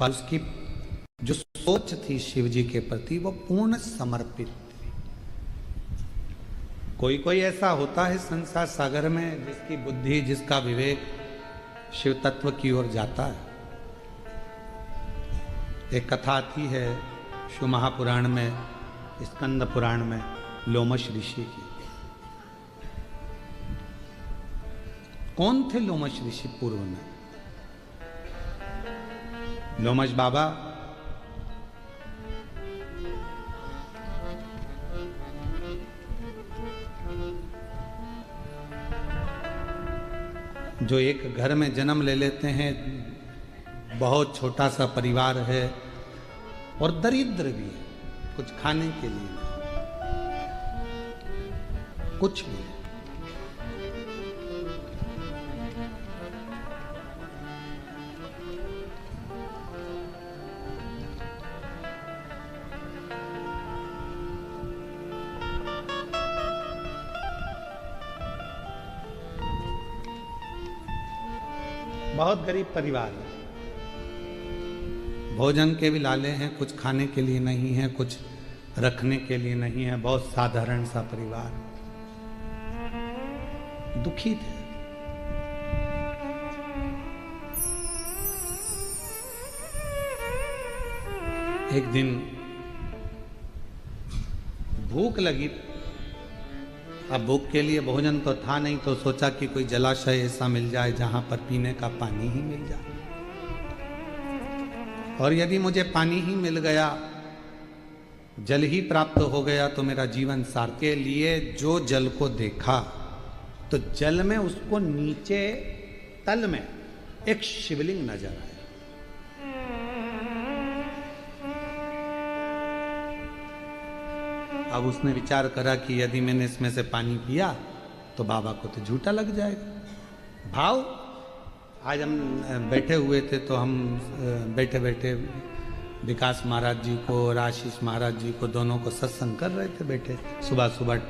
पर उसकी जो सोच थी शिव जी के प्रति वो पूर्ण समर्पित थी। कोई कोई ऐसा होता है संसार सागर में जिसकी बुद्धि, जिसका विवेक शिव तत्व की ओर जाता है। एक कथा आती है शिव महापुराण में, स्कंद पुराण में, लोमश ऋषि की। कौन थे लोमश ऋषि पूर्व में? लोमश बाबा जो एक घर में जन्म ले लेते हैं, बहुत छोटा सा परिवार है और दरिद्र भी है, कुछ खाने के लिए कुछ भी। बहुत गरीब परिवार है, भोजन के भी लाले हैं, कुछ खाने के लिए नहीं है, कुछ रखने के लिए नहीं है, बहुत साधारण सा परिवार, दुखी थे। एक दिन भूख लगी। अब भूख के लिए भोजन तो था नहीं, तो सोचा कि कोई जलाशय ऐसा मिल जाए जहां पर पीने का पानी ही मिल जाए। और यदि मुझे पानी ही मिल गया, जल ही प्राप्त हो गया तो मेरा जीवन सार्थक। के लिए जो जल को देखा तो जल में उसको नीचे तल में एक शिवलिंग नजर आया। अब उसने विचार करा कि यदि मैंने इसमें से पानी पिया तो बाबा को तो झूठा लग जाएगा। भाव आज हम बैठे हुए थे तो हम बैठे बैठे विकास महाराज जी को और आशीष महाराज जी को, दोनों को सत्संग कर रहे थे बैठे, सुबह सुबह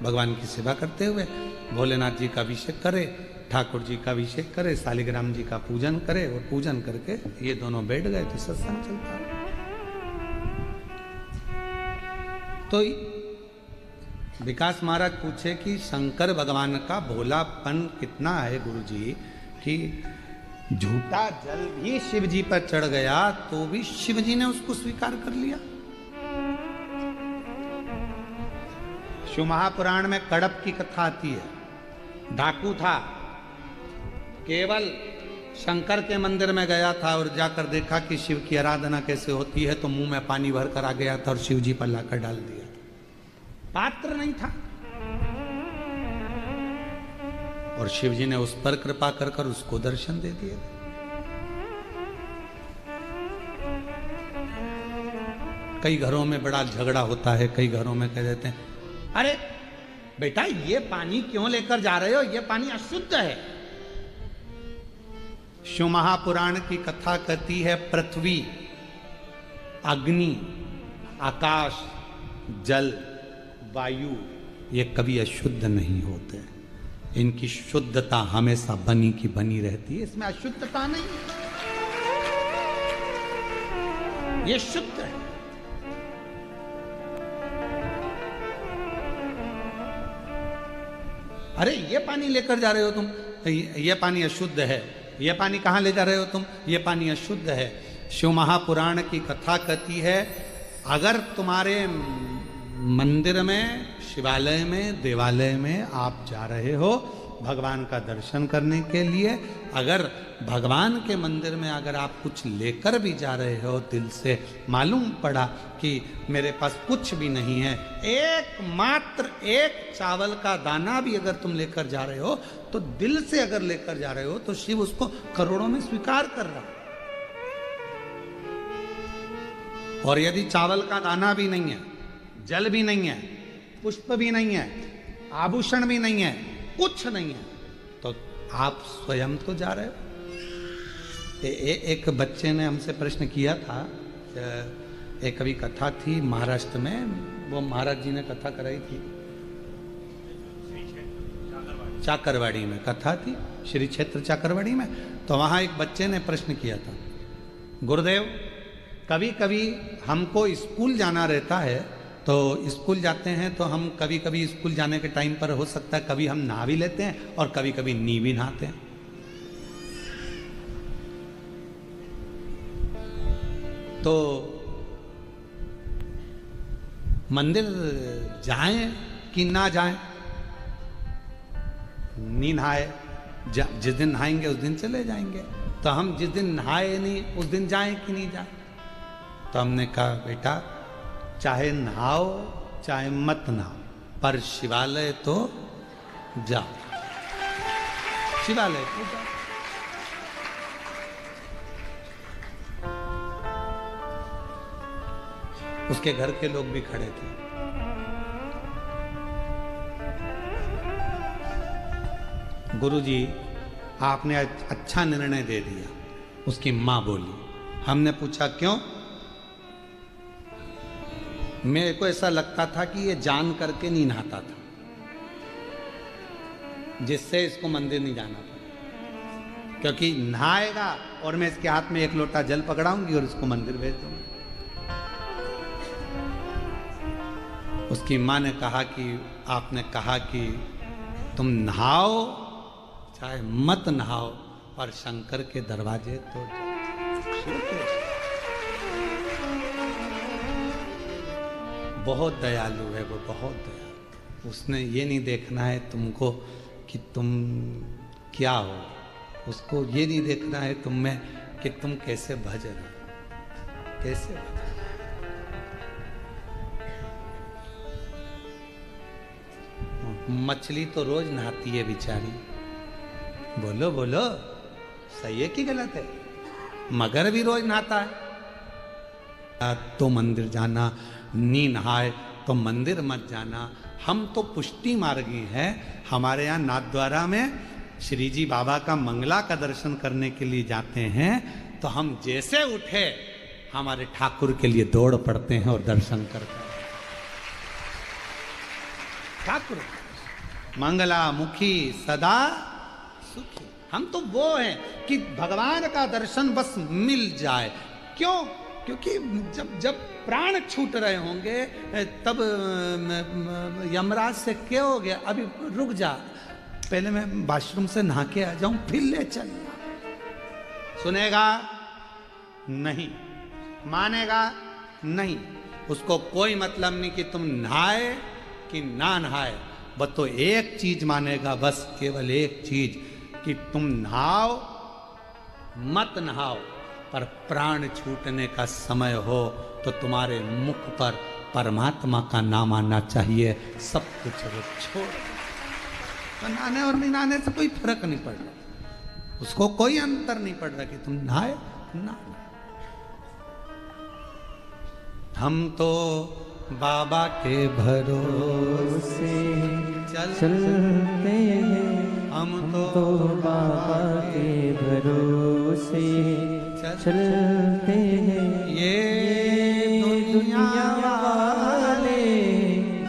भगवान की सेवा करते हुए। भोलेनाथ जी का अभिषेक करे, ठाकुर जी का अभिषेक करे, शालिग्राम जी का पूजन करे और पूजन करके ये दोनों बैठ गए थे, सत्संग चलता है। तो विकास महाराज पूछे कि शंकर भगवान का भोलापन कितना है गुरुजी, कि झूठा जल भी शिव जी पर चढ़ गया तो भी शिव जी ने उसको स्वीकार कर लिया। शिव महापुराण में कड़प की कथा आती है। डाकू था, केवल शंकर के मंदिर में गया था और जाकर देखा कि शिव की आराधना कैसे होती है, तो मुंह में पानी भर कर आ गया था और शिव जी पर लाकर डाल दिया। पात्र नहीं था और शिव जी ने उस पर कृपा कर कर उसको दर्शन दे दिए। कई घरों में बड़ा झगड़ा होता है, कई घरों में कह देते हैं, अरे बेटा ये पानी क्यों लेकर जा रहे हो, ये पानी अशुद्ध है। शिव महापुराण की कथा कहती है पृथ्वी, अग्नि, आकाश, जल, वायु ये कभी अशुद्ध नहीं होते। इनकी शुद्धता हमेशा बनी की बनी रहती है, इसमें अशुद्धता नहीं है, ये शुद्ध है। अरे ये पानी लेकर जा रहे हो तुम, ये पानी अशुद्ध है। ये पानी कहाँ ले जा रहे हो तुम, ये पानी अशुद्ध है। शिव महापुराण की कथा कहती है, अगर तुम्हारे मंदिर में, शिवालय में, देवालय में आप जा रहे हो भगवान का दर्शन करने के लिए, अगर भगवान के मंदिर में अगर आप कुछ लेकर भी जा रहे हो, दिल से मालूम पड़ा कि मेरे पास कुछ भी नहीं है, एकमात्र एक चावल का दाना भी अगर तुम लेकर जा रहे हो, तो दिल से अगर लेकर जा रहे हो तो शिव उसको करोड़ों में स्वीकार कर रहा है। और यदि चावल का दाना भी नहीं है, जल भी नहीं है, पुष्प भी नहीं है, आभूषण भी नहीं है, कुछ नहीं है, तो आप स्वयं तो जा रहे हो। एक बच्चे ने हमसे प्रश्न किया था, एक कभी कथा थी महाराष्ट्र में, वो महाराज जी ने कथा कराई थी, चाकरवाड़ी में कथा थी, श्री क्षेत्र चाकरवाड़ी में। तो वहां एक बच्चे ने प्रश्न किया था गुरुदेव, कभी कभी हमको स्कूल जाना रहता है, तो स्कूल जाते हैं तो हम कभी कभी स्कूल जाने के टाइम पर हो सकता है कभी हम नहा भी लेते हैं और कभी कभी नी भी नहाते हैं। तो मंदिर जाएं कि ना जाएं, नी नहाए, जिस दिन नहाएंगे उस दिन चले जाएंगे। तो हम जिस दिन नहाए नहीं उस दिन जाएं कि नहीं जाएं? तो हमने कहा बेटा, चाहे नहाओ चाहे मत नहाओ, पर शिवालय तो जाओ, शिवालय तो जाओ। उसके घर के लोग भी खड़े थे। गुरुजी, आपने अच्छा निर्णय दे दिया, उसकी मां बोली। हमने पूछा क्यों? मेरे को ऐसा लगता था कि ये जान करके नहीं नहाता था, जिससे इसको मंदिर नहीं जाना था, क्योंकि नहाएगा और मैं इसके हाथ में एक लोटा जल पकड़ाऊंगी और इसको मंदिर भेज दूंगा। उसकी मां ने कहा कि आपने कहा कि तुम नहाओ चाहे मत नहाओ, पर शंकर के दरवाजे तो जाओ। बहुत दयालु है वो, बहुत दयालु। उसने ये नहीं देखना है तुमको कि तुम क्या हो, उसको ये नहीं देखना है तुम में कि तुम कैसे भज रहे हो, कैसे भज। मछली तो रोज नहाती है बेचारी, बोलो बोलो, सही है कि गलत है? मगर भी रोज नहाता है। तो मंदिर जाना, नी नहाए तो मंदिर मत जाना। हम तो पुष्टि मार्गी हैं। हमारे यहाँ नाथद्वारा में श्री जी बाबा का मंगला का दर्शन करने के लिए जाते हैं, तो हम जैसे उठे हमारे ठाकुर के लिए दौड़ पड़ते हैं और दर्शन करते हैं। ठाकुर मंगला मुखी सदा सुखी। हम तो वो हैं कि भगवान का दर्शन बस मिल जाए। क्यों? क्योंकि जब प्राण छूट रहे होंगे तब यमराज से क्या हो गया, अभी रुक जा, पहले मैं वॉशरूम से नहा के आ जाऊं फिर ले चल। सुनेगा नहीं, मानेगा नहीं। उसको कोई मतलब नहीं कि तुम नहाए कि ना नहाए, बस तो एक चीज मानेगा, बस केवल एक चीज कि तुम नहाओ मत नहाओ, पर प्राण छूटने का समय हो तो तुम्हारे मुख पर परमात्मा का नाम आना चाहिए। सब कुछ वो छोड़, तो नहाने और नहीं नहाने से कोई फर्क नहीं पड़ रहा, उसको कोई अंतर नहीं पड़ रहा कि तुम नहाए ना। हम तो बाबा के भरोसे चलते हैं, हम तो बाबा के भरोसे चलते हैं। ये दुनिया वाले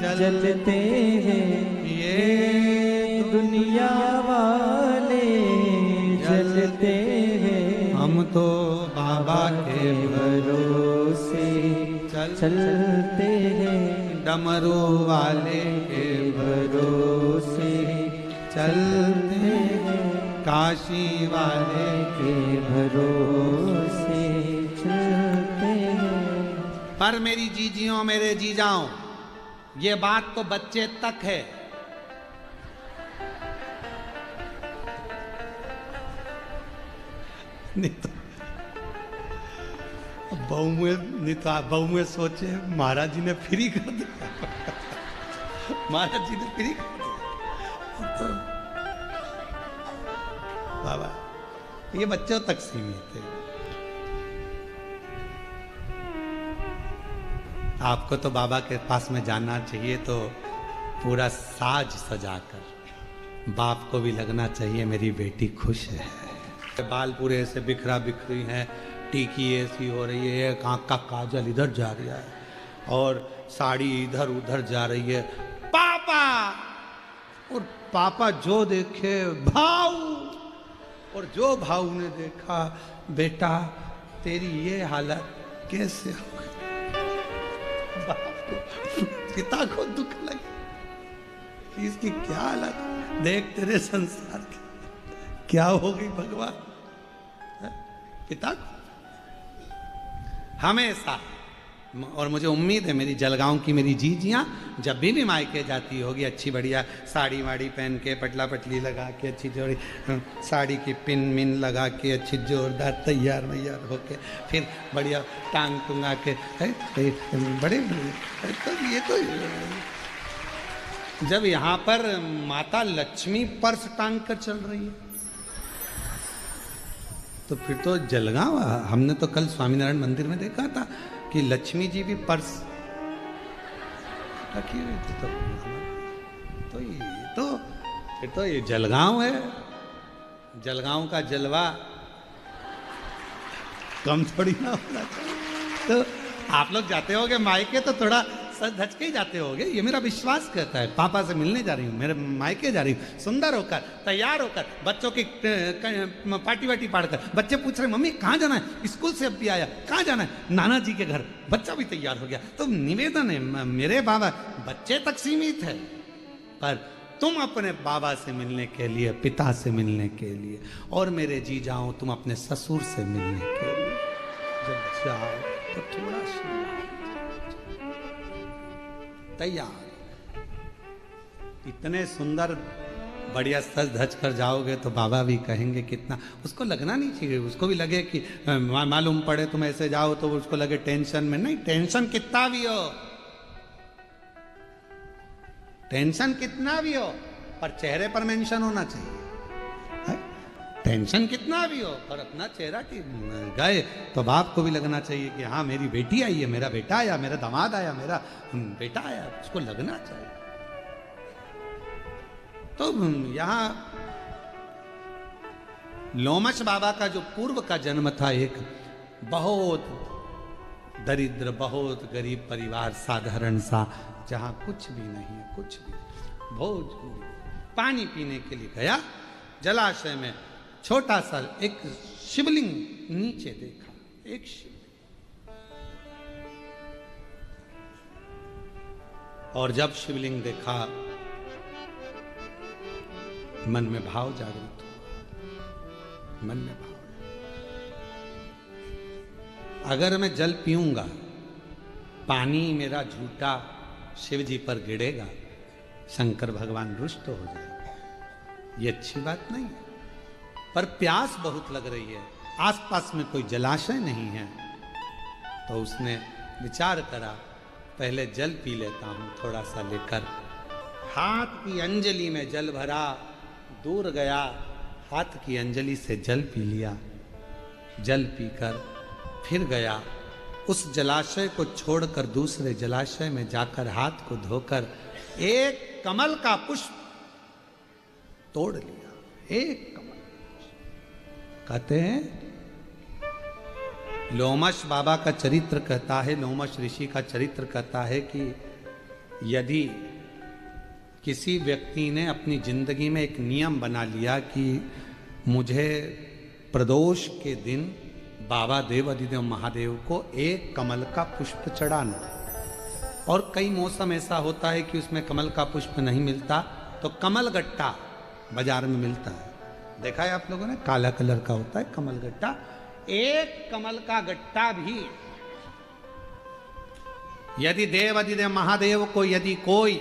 जलते हैं, ये दुनिया वाले जलते हैं। हम तो बाबा के भरोसे चलते हैं, डमरू वाले के भरोसे चलते हैं, काशी वाले के भरोसे चलते हैं। पर मेरी जीजियों मेरे जीजाओं, ये बात तो बच्चे तक है। नहीं तो बहू में सोचे महाराज जी ने फ्री कर दिया, महाराज जी ने फ्री कर दिया। तो बाबा ये बच्चों तक सीमित है। आपको तो बाबा के पास में जाना चाहिए तो पूरा साज सजाकर, बाप को भी लगना चाहिए मेरी बेटी खुश है। बाल पूरे ऐसे बिखरा बिखरी हैं, टीकी ऐसी हो रही है, एक आँख का काजल इधर जा रहा है और साड़ी इधर उधर जा रही है। पापा, और पापा जो देखे भाऊ, और जो भाऊ ने देखा बेटा तेरी ये हालत कैसे हो गई? बाप को, पिता को दुख लगे कि इसकी क्या हालत, देख तेरे संसार की क्या हो गई भगवान। पिता को हमेशा, और मुझे उम्मीद है मेरी जलगांव की मेरी जीजियाँ जब भी मायके जाती होगी अच्छी बढ़िया साड़ी वाड़ी पहन के पटला पटली लगा के अच्छी जोड़ी साड़ी की पिन मिन लगा के अच्छी जोरदार तैयार मैयार होके फिर बढ़िया टांग टुंगा के बड़े तो ये तो जब यहाँ पर माता लक्ष्मी पर्स टांग कर चल रही है तो फिर तो जलगांव। हमने तो कल स्वामीनारायण मंदिर में देखा था कि लक्ष्मी जी भी पर्स रखी हुई थी। तो ये तो फिर तो ये जलगांव है। जलगांव का जलवा कम थोड़ी ना होना चाहिए। तो आप लोग जाते होगे मायके तो थोड़ा सच धज के ही जाते होगे, ये मेरा विश्वास कहता है। पापा से मिलने जा रही हूँ, मेरे मायके जा रही हूँ, सुंदर होकर तैयार होकर बच्चों की पार्टी वाटी पाड़कर। बच्चे पूछ रहे मम्मी कहाँ जाना है, स्कूल से अभी आया, कहाँ जाना है, नाना जी के घर। बच्चा भी तैयार हो गया। तो निवेदन है मेरे बाबा, बच्चे तक सीमित है पर तुम अपने बाबा से मिलने के लिए, पिता से मिलने के लिए, और मेरे जी जाओ तुम अपने ससुर से मिलने के लिए जब जाओ तो थोड़ा सा तैयार। इतने सुंदर बढ़िया सज धज कर जाओगे तो बाबा भी कहेंगे कितना। उसको लगना नहीं चाहिए, उसको भी लगे कि मालूम पड़े तुम ऐसे जाओ तो उसको लगे टेंशन में। नहीं, टेंशन कितना भी हो, टेंशन कितना भी हो पर चेहरे पर मेंशन होना चाहिए। टेंशन कितना भी हो पर अपना चेहरा कि गए तो बाप को भी लगना चाहिए कि हाँ मेरी बेटी आई है, मेरा बेटा आया, मेरा दामाद आया, मेरा बेटा आया, उसको लगना चाहिए। तो यहाँ लोमश बाबा का जो पूर्व का जन्म था, एक बहुत दरिद्र बहुत गरीब परिवार, साधारण सा, जहाँ कुछ भी नहीं है, कुछ भी। भोज पानी पीने के लिए गया जलाशय में, छोटा सा एक शिवलिंग नीचे देखा, एक शिवलिंग। और जब शिवलिंग देखा मन में भाव जागृत हुआ, मन में भाव। अगर मैं जल पीऊंगा, पानी मेरा झूठा शिव जी पर गिरेगा, शंकर भगवान रुष्ट हो जाएगा, ये अच्छी बात नहीं है। पर प्यास बहुत लग रही है, आसपास में कोई जलाशय नहीं है, तो उसने विचार करा पहले जल पी लेता हूं थोड़ा सा लेकर। हाथ की अंजलि में जल भरा, दूर गया, हाथ की अंजलि से जल पी लिया। जल पीकर फिर गया, उस जलाशय को छोड़कर दूसरे जलाशय में जाकर हाथ को धोकर एक कमल का पुष्प तोड़ लिया। एक कमल, कहते हैं लोमश बाबा का चरित्र कहता है, लोमश ऋषि का चरित्र कहता है कि यदि किसी व्यक्ति ने अपनी जिंदगी में एक नियम बना लिया कि मुझे प्रदोष के दिन बाबा देव अधिदेव महादेव को एक कमल का पुष्प चढ़ाना, और कई मौसम ऐसा होता है कि उसमें कमल का पुष्प नहीं मिलता तो कमल गट्टा बाजार में मिलता है, देखा है आप लोगों ने, काला कलर का होता है कमल गट्टा। एक कमल का गट्टा भी यदि देव अधिदेव महादेव को, यदि कोई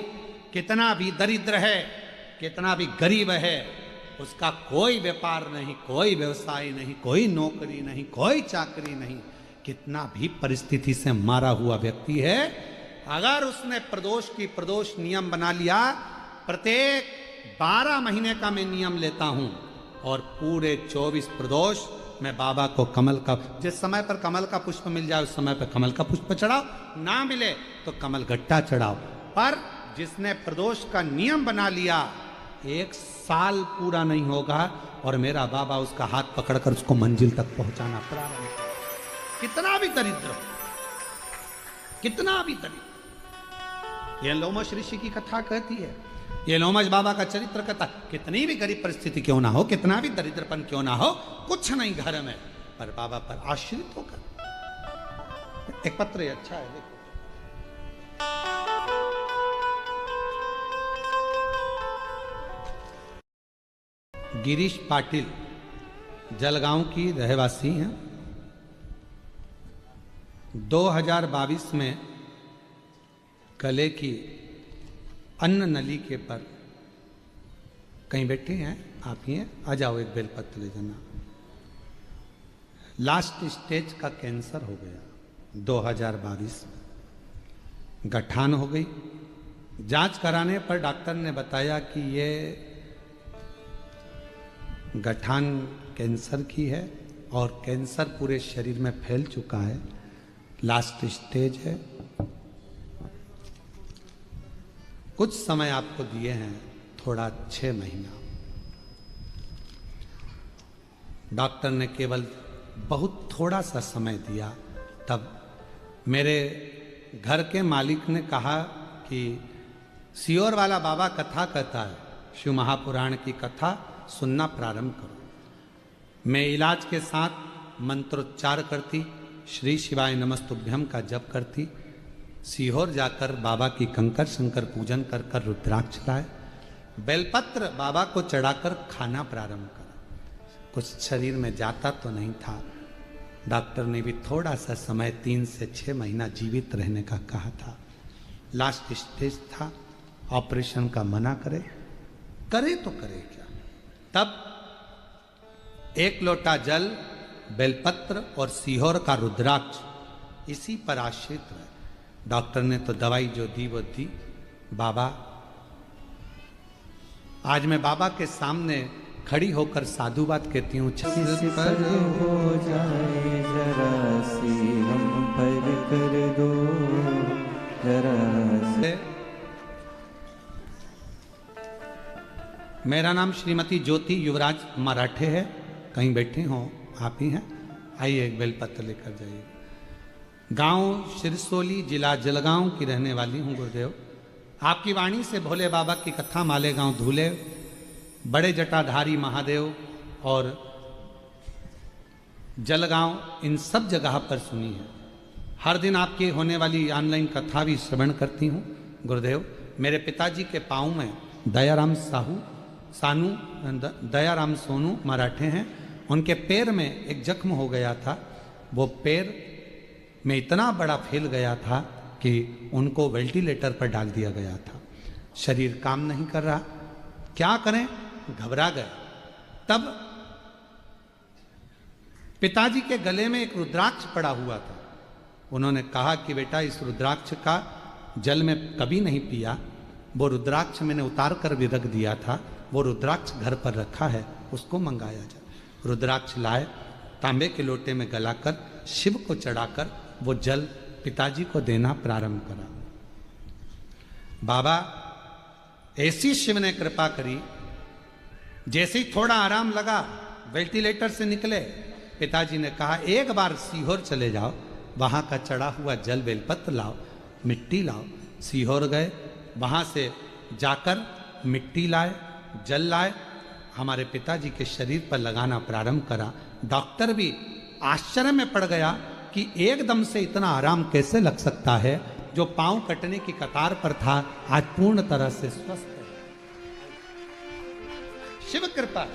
कितना भी दरिद्र है, कितना भी गरीब है, उसका कोई व्यापार नहीं, कोई व्यवसाय नहीं, कोई नौकरी नहीं, कोई चाकरी नहीं, कितना भी परिस्थिति से मारा हुआ व्यक्ति है, अगर उसने प्रदोष की प्रदोष नियम बना लिया, प्रत्येक 12 महीने का मैं नियम लेता हूं और पूरे 24 प्रदोष मैं बाबा को कमल का, जिस समय पर कमल का पुष्प मिल जाए उस समय पर कमल का पुष्प चढ़ाओ, ना मिले तो कमल गट्टा चढ़ाओ। पर जिसने प्रदोष का नियम बना लिया, 1 साल पूरा नहीं होगा और मेरा बाबा उसका हाथ पकड़कर उसको मंजिल तक पहुंचाना प्रारंभ करेगा। कितना भी दरिद्र हो, कितना भी दरिद्र। यह लोमश ऋषि की कथा कहती है, ये लोमश बाबा का चरित्र कहता, कितनी भी गरीब परिस्थिति क्यों ना हो, कितना भी दरिद्रपन क्यों ना हो, कुछ नहीं घर में, पर बाबा पर आश्रित होकर। एक पत्र है, अच्छा है, देखो। गिरीश पाटिल जलगांव की रहवासी हैं। 2022 में गले की अन्न नली के पर कहीं बैठे हैं, आप ही हैं, आ जाओ एक बेलपत्र ले जाना। लास्ट स्टेज का कैंसर हो गया 2022 में, गठान हो गई। जांच कराने पर डॉक्टर ने बताया कि ये गठान कैंसर की है और कैंसर पूरे शरीर में फैल चुका है, लास्ट स्टेज है। कुछ समय आपको दिए हैं, थोड़ा 6 महीना। डॉक्टर ने केवल बहुत थोड़ा सा समय दिया। तब मेरे घर के मालिक ने कहा कि सियोर वाला बाबा कथा कहता है, शिव महापुराण की कथा सुनना प्रारंभ करो। मैं इलाज के साथ मंत्रोच्चार करती, श्री शिवाय नमस्तुभ्यम का जप करती। सीहोर जाकर बाबा की कंकर शंकर पूजन कर कर रुद्राक्ष लाए, बेलपत्र बाबा को चढ़ाकर खाना प्रारंभ करा। कुछ शरीर में जाता तो नहीं था। डॉक्टर ने भी थोड़ा सा समय 3 से 6 महीना जीवित रहने का कहा था। लास्ट स्टेज था, ऑपरेशन का मना करे तो करे क्या। तब 1 लोटा जल, बेलपत्र और सीहोर का रुद्राक्ष, इसी पर आश्रित रहे। डॉक्टर ने तो दवाई जो दी वो दी। बाबा, आज मैं बाबा के सामने खड़ी होकर साधुवाद कहती हूँ। किस पर हो जाए जरा सी हम पर कर दो जरा सी। मेरा नाम श्रीमती ज्योति युवराज मराठे है, कहीं बैठे हो आप ही हैं, आइए एक बेलपत्र लेकर जाइए। गांव सिरसोली, जिला जलगांव की रहने वाली हूँ गुरुदेव। आपकी वाणी से भोले बाबा की कथा मालेगांव धूले, बड़े जटाधारी महादेव और जलगांव, इन सब जगह पर सुनी है। हर दिन आपकी होने वाली ऑनलाइन कथा भी श्रवण करती हूँ गुरुदेव। मेरे पिताजी के पाँव में दयाराम दयाराम सोनू मराठे हैं, उनके पैर में एक जख्म हो गया था। वो पैर में इतना बड़ा फैल गया था कि उनको वेंटिलेटर पर डाल दिया गया था। शरीर काम नहीं कर रहा, क्या करें, घबरा गए। तब पिताजी के गले में एक रुद्राक्ष पड़ा हुआ था। उन्होंने कहा कि बेटा, इस रुद्राक्ष का जल में कभी नहीं पिया, वो रुद्राक्ष मैंने उतार कर भी रख दिया था, वो रुद्राक्ष घर पर रखा है, उसको मंगाया जाए। रुद्राक्ष लाए, तांबे के लोटे में गलाकर शिव को चढ़ाकर वो जल पिताजी को देना प्रारंभ करा। बाबा, ऐसी शिव ने कृपा करी, जैसे ही थोड़ा आराम लगा, वेंटिलेटर से निकले, पिताजी ने कहा एक बार सीहोर चले जाओ, वहां का चढ़ा हुआ जल बेलपत्र लाओ, मिट्टी लाओ। सीहोर गए, वहां से जाकर मिट्टी लाए, जल लाए, हमारे पिताजी के शरीर पर लगाना प्रारंभ करा। डॉक्टर भी आश्चर्य में पड़ गया कि एकदम से इतना आराम कैसे लग सकता है। जो पांव कटने की कतार पर था, आज पूर्ण तरह से स्वस्थ है। शिव कृपा।